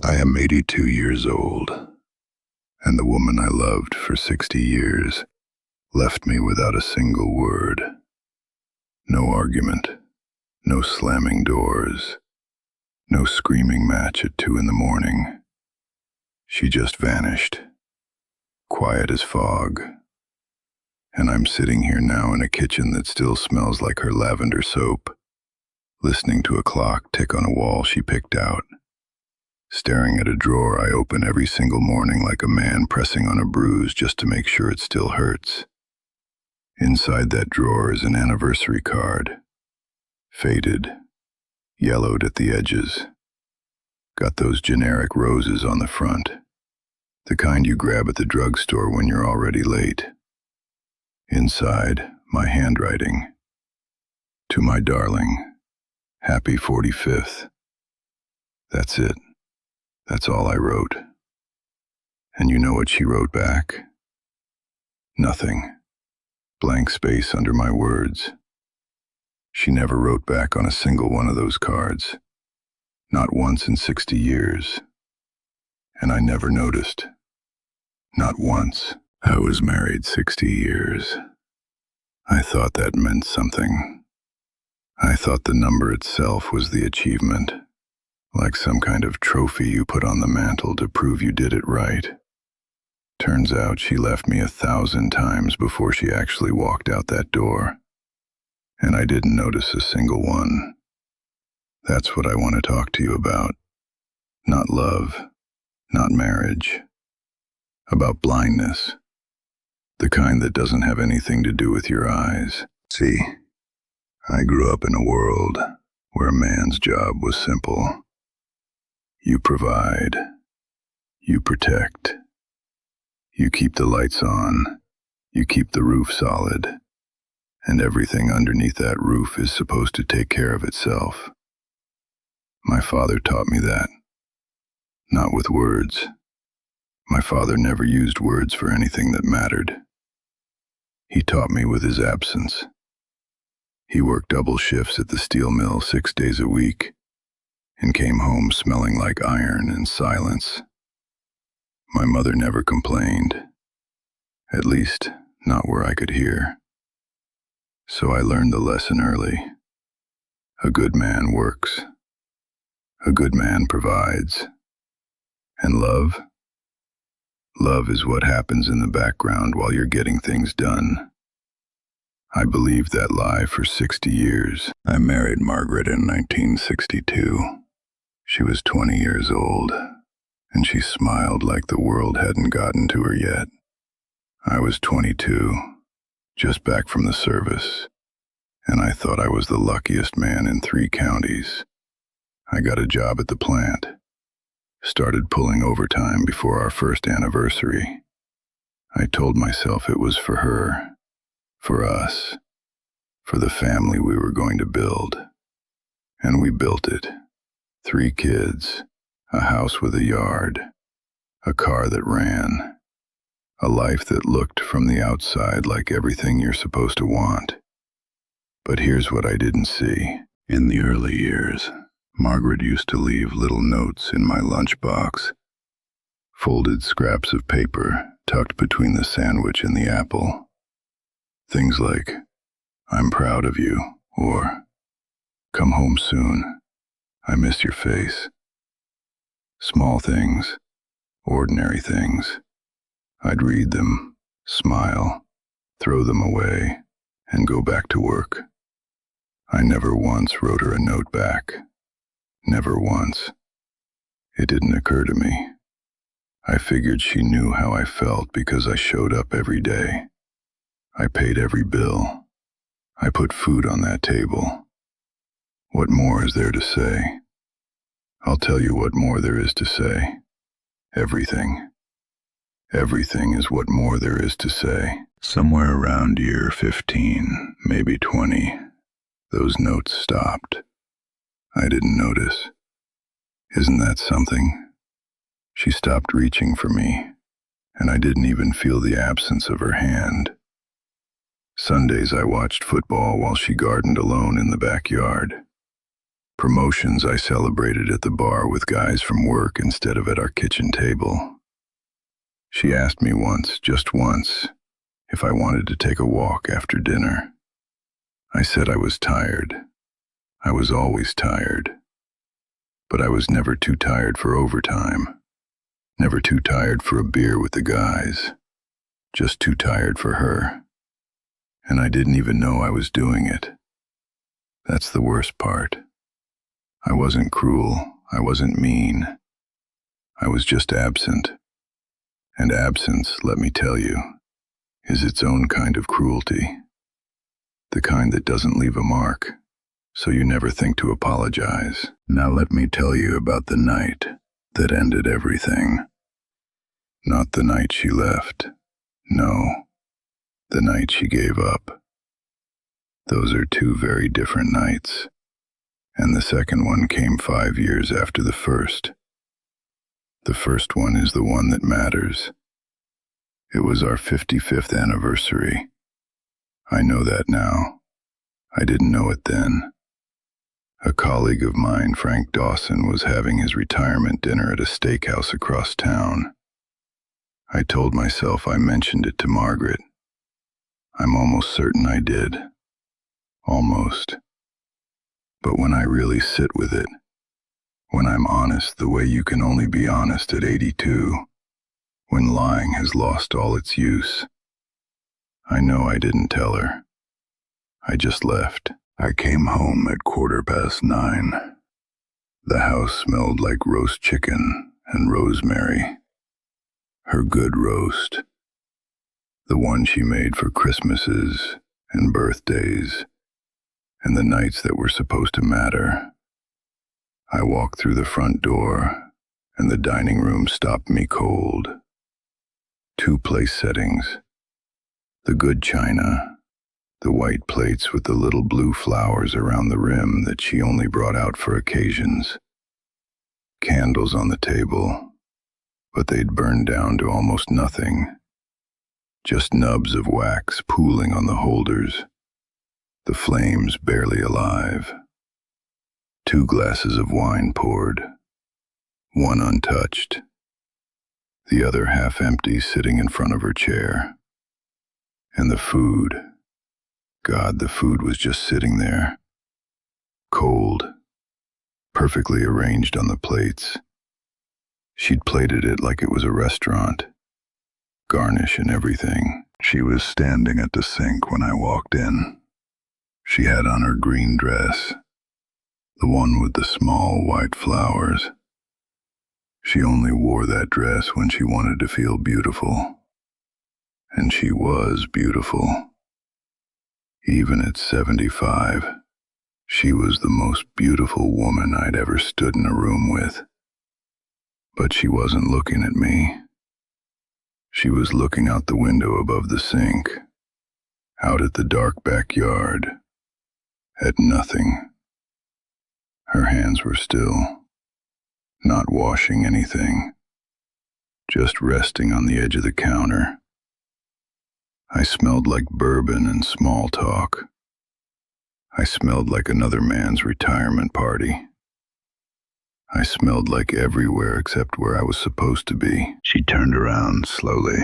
I am 82 years old, and the woman I loved for 60 years left me without a single word. No argument, no slamming doors, no screaming match at 2 in the morning. She just vanished, quiet as fog. And I'm sitting here now in a kitchen that still smells like her lavender soap, listening to a clock tick on a wall she picked out. Staring at a drawer I open every single morning like a man pressing on a bruise just to make sure it still hurts. Inside that drawer is an anniversary card. Faded, yellowed at the edges. Got those generic roses on the front. The kind you grab at the drugstore when you're already late. Inside, my handwriting. To my darling, happy 45th. That's it. That's all I wrote. And you know what she wrote back? Nothing. Blank space under my words. She never wrote back on a single one of those cards. Not once in 60 years. And I never noticed. Not once. I was married 60 years. I thought that meant something. I thought the number itself was the achievement. Like some kind of trophy you put on the mantle to prove you did it right. Turns out she left me 1,000 times before she actually walked out that door. And I didn't notice a single one. That's what I want to talk to you about. Not love, not marriage. About blindness. The kind that doesn't have anything to do with your eyes. See, I grew up in a world where a man's job was simple. You provide, you protect, you keep the lights on, you keep the roof solid, and everything underneath that roof is supposed to take care of itself. My father taught me that. Not with words. My father never used words for anything that mattered. He taught me with his absence. He worked double shifts at the steel mill 6 days a week, and came home smelling like iron and silence. My mother never complained, at least not where I could hear. So I learned the lesson early. A good man works. A good man provides. And love? Love is what happens in the background while you're getting things done. I believed that lie for 60 years. I married Margaret in 1962. She was 20 years old, and she smiled like the world hadn't gotten to her yet. I was 22, just back from the service, and I thought I was the luckiest man in 3 counties. I got a job at the plant, started pulling overtime before our first anniversary. I told myself it was for her, for us, for the family we were going to build. And we built it. 3 kids, a house with a yard, a car that ran, a life that looked from the outside like everything you're supposed to want. But here's what I didn't see. In the early years, Margaret used to leave little notes in my lunchbox, folded scraps of paper tucked between the sandwich and the apple. Things like, "I'm proud of you," or "Come home soon. I miss your face." Small things, ordinary things. I'd read them, smile, throw them away, and go back to work. I never once wrote her a note back. Never once. It didn't occur to me. I figured she knew how I felt because I showed up every day. I paid every bill. I put food on that table. What more is there to say? I'll tell you what more there is to say. Everything. Everything is what more there is to say. Somewhere around year 15, maybe 20, those notes stopped. I didn't notice. Isn't that something? She stopped reaching for me, and I didn't even feel the absence of her hand. Sundays I watched football while she gardened alone in the backyard. Promotions I celebrated at the bar with guys from work instead of at our kitchen table. She asked me once, just once, if I wanted to take a walk after dinner. I said I was tired. I was always tired. But I was never too tired for overtime. Never too tired for a beer with the guys. Just too tired for her. And I didn't even know I was doing it. That's the worst part. I wasn't cruel. I wasn't mean. I was just absent. And absence, let me tell you, is its own kind of cruelty. The kind that doesn't leave a mark, so you never think to apologize. Now let me tell you about the night that ended everything. Not the night she left. No, the night she gave up. Those are two very different nights, and the second one came 5 years after the first. The first one is the one that matters. It was our 55th anniversary. I know that now. I didn't know it then. A colleague of mine, Frank Dawson, was having his retirement dinner at a steakhouse across town. I told myself I mentioned it to Margaret. I'm almost certain I did. Almost. But when I really sit with it, when I'm honest the way you can only be honest at 82, when lying has lost all its use, I know I didn't tell her. I just left. I came home at 9:15. The house smelled like roast chicken and rosemary. Her good roast. The one she made for Christmases and birthdays and the nights that were supposed to matter. I walked through the front door and the dining room stopped me cold. 2 place settings. The good china, the white plates with the little blue flowers around the rim that she only brought out for occasions. Candles on the table, but they'd burned down to almost nothing. Just nubs of wax pooling on the holders, the flames barely alive. 2 glasses of wine poured, one untouched, the other half empty sitting in front of her chair. And the food, God, the food was just sitting there, cold, perfectly arranged on the plates. She'd plated it like it was a restaurant, garnish and everything. She was standing at the sink when I walked in. She had on her green dress, the one with the small white flowers. She only wore that dress when she wanted to feel beautiful. And she was beautiful. Even at 75, she was the most beautiful woman I'd ever stood in a room with. But she wasn't looking at me. She was looking out the window above the sink, out at the dark backyard, at nothing. Her hands were still, not washing anything, just resting on the edge of the counter. I smelled like bourbon and small talk. I smelled like another man's retirement party. I smelled like everywhere except where I was supposed to be. She turned around slowly.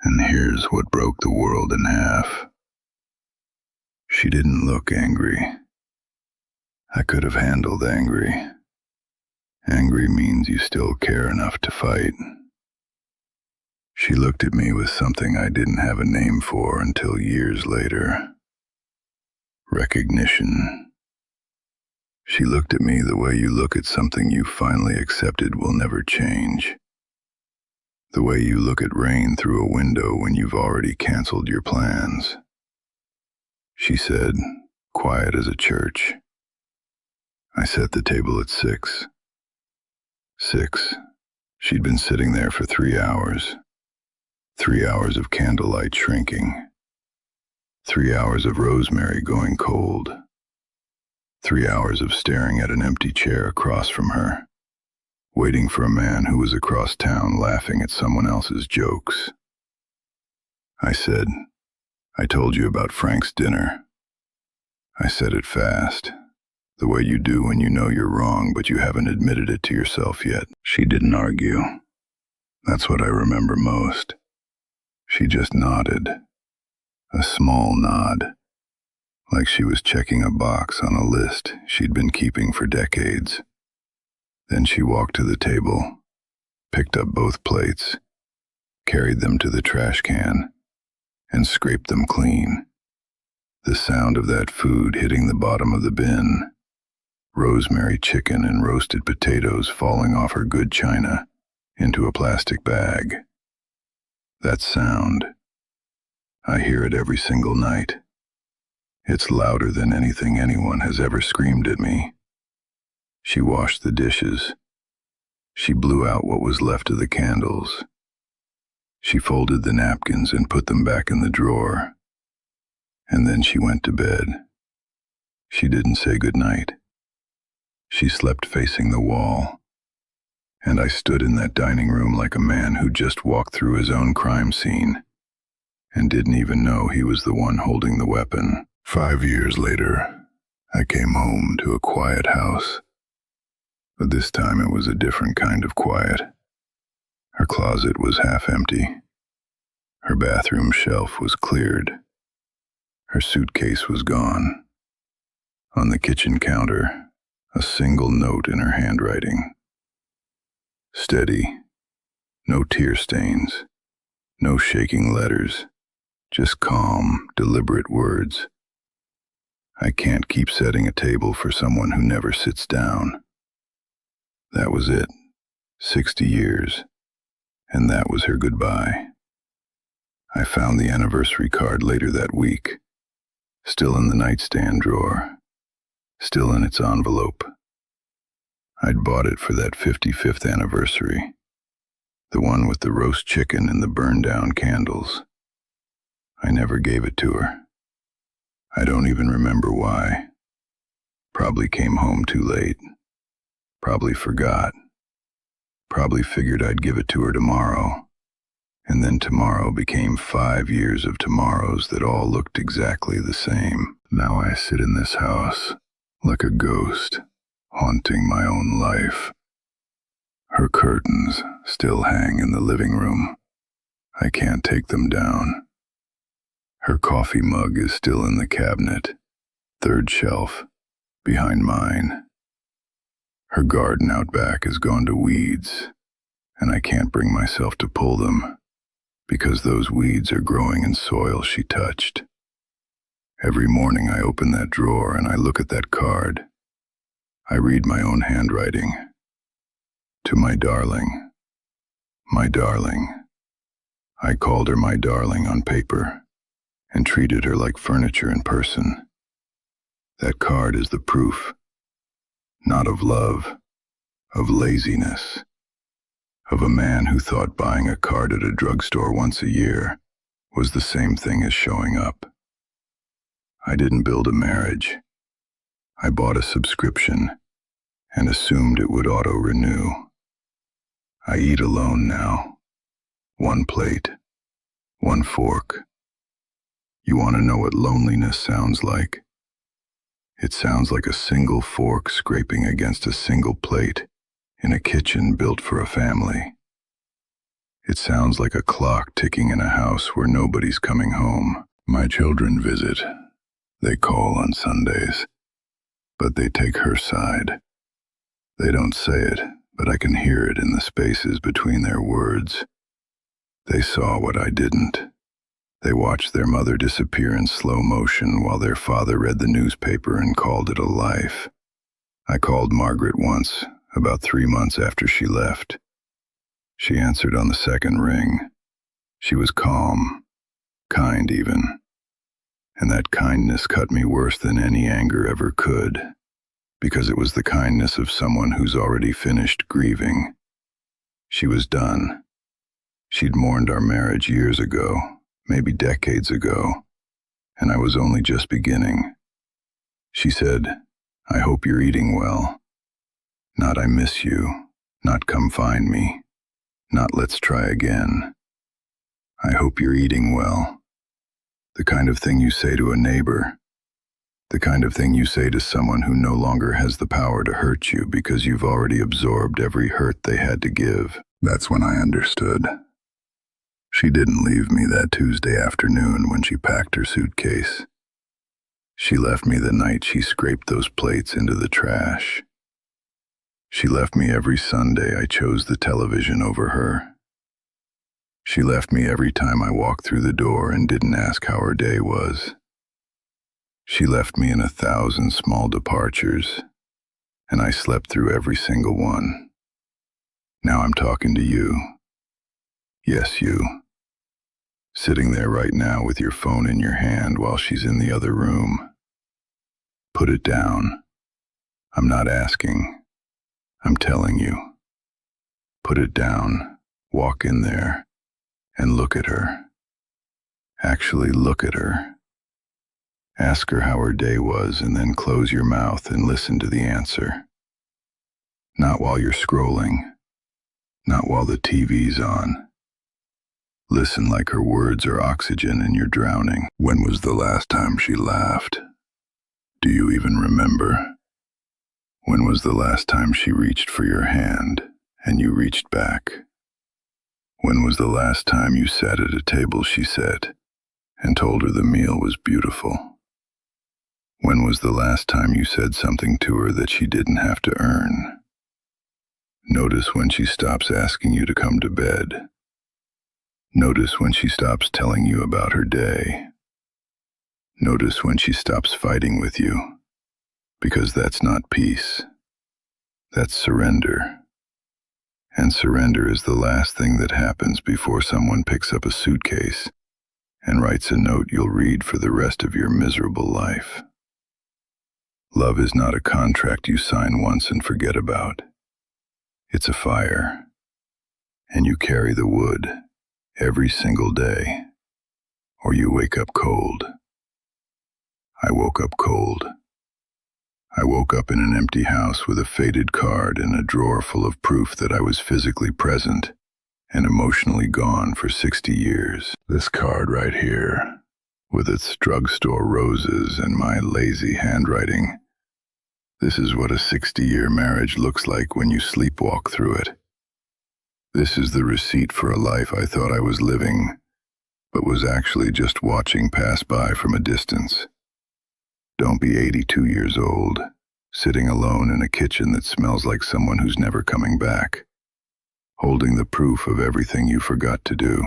And here's what broke the world in half. She didn't look angry. I could have handled angry. Angry means you still care enough to fight. She looked at me with something I didn't have a name for until years later. Recognition. She looked at me the way you look at something you finally accepted will never change. The way you look at rain through a window when you've already canceled your plans. She said, quiet as a church. I set the table at 6. 6. She'd been sitting there for 3 hours. 3 hours of candlelight shrinking. 3 hours of rosemary going cold. 3 hours of staring at an empty chair across from her, waiting for a man who was across town laughing at someone else's jokes. I said, "I told you about Frank's dinner." I said it fast, the way you do when you know you're wrong but you haven't admitted it to yourself yet. She didn't argue. That's what I remember most. She just nodded, a small nod, like she was checking a box on a list she'd been keeping for decades. Then she walked to the table, picked up both plates, carried them to the trash can, and scraped them clean. The sound of that food hitting the bottom of the bin, rosemary chicken and roasted potatoes falling off her good china into a plastic bag. That sound, I hear it every single night. It's louder than anything anyone has ever screamed at me. She washed the dishes. She blew out what was left of the candles. She folded the napkins and put them back in the drawer. And then she went to bed. She didn't say goodnight. She slept facing the wall. And I stood in that dining room like a man who just walked through his own crime scene and didn't even know he was the one holding the weapon. 5 years later, I came home to a quiet house. But this time it was a different kind of quiet. Her closet was half empty. Her bathroom shelf was cleared. Her suitcase was gone. On the kitchen counter, a single note in her handwriting. Steady. No tear stains. No shaking letters. Just calm, deliberate words. I can't keep setting a table for someone who never sits down. That was it. 60 years. And that was her goodbye. I found the anniversary card later that week. Still in the nightstand drawer. Still in its envelope. I'd bought it for that 55th anniversary. The one with the roast chicken and the burned-down candles. I never gave it to her. I don't even remember why. Probably came home too late. Probably forgot. Probably figured I'd give it to her tomorrow. And then tomorrow became 5 years of tomorrows that all looked exactly the same. Now I sit in this house like a ghost, haunting my own life. Her curtains still hang in the living room. I can't take them down. Her coffee mug is still in the cabinet, third shelf, behind mine. Her garden out back has gone to weeds, and I can't bring myself to pull them, because those weeds are growing in soil she touched. Every morning I open that drawer and I look at that card. I read my own handwriting. To my darling. My darling. I called her my darling on paper and treated her like furniture in person. That card is the proof. Not of love, of laziness, of a man who thought buying a card at a drugstore once a year was the same thing as showing up. I didn't build a marriage. I bought a subscription and assumed it would auto-renew. I eat alone now. One plate, one fork. You want to know what loneliness sounds like? It sounds like a single fork scraping against a single plate in a kitchen built for a family. It sounds like a clock ticking in a house where nobody's coming home. My children visit. They call on Sundays, but they take her side. They don't say it, but I can hear it in the spaces between their words. They saw what I didn't. They watched their mother disappear in slow motion while their father read the newspaper and called it a life. I called Margaret once, about 3 months after she left. She answered on the second ring. She was calm, kind even. And that kindness cut me worse than any anger ever could, because it was the kindness of someone who's already finished grieving. She was done. She'd mourned our marriage years ago, maybe decades ago, and I was only just beginning. She said, "I hope you're eating well." Not "I miss you," Not come find me. Not let's try again. I hope you're eating well. The kind of thing you say to a neighbor. The kind of thing you say to someone who no longer has the power to hurt you because you've already absorbed every hurt they had to give. That's when I understood. She didn't leave me that Tuesday afternoon when she packed her suitcase. She left me the night she scraped those plates into the trash. She left me every Sunday I chose the television over her. She left me every time I walked through the door and didn't ask how her day was. She left me in 1,000 small departures, and I slept through every single one. Now I'm talking to you. Yes, you. Sitting there right now with your phone in your hand while she's in the other room. Put it down. I'm not asking. I'm telling you. Put it down. Walk in there and look at her. Actually look at her. Ask her how her day was and then close your mouth and listen to the answer. Not while you're scrolling. Not while the TV's on. Listen like her words are oxygen and you're drowning. When was the last time she laughed? Do you even remember? When was the last time she reached for your hand and you reached back? When was the last time you sat at a table she said and told her the meal was beautiful? When was the last time you said something to her that she didn't have to earn? Notice when she stops asking you to come to bed. Notice when she stops telling you about her day. Notice when she stops fighting with you, because that's not peace. That's surrender. And surrender is the last thing that happens before someone picks up a suitcase and writes a note you'll read for the rest of your miserable life. Love is not a contract you sign once and forget about. It's a fire, and you carry the wood every single day, or you wake up cold. I woke up cold. I woke up in an empty house with a faded card and a drawer full of proof that I was physically present and emotionally gone for 60 years. This card right here, with its drugstore roses and my lazy handwriting. This is what a 60-year marriage looks like when you sleepwalk through it. This is the receipt for a life I thought I was living, but was actually just watching pass by from a distance. Don't be 82 years old, sitting alone in a kitchen that smells like someone who's never coming back, holding the proof of everything you forgot to do.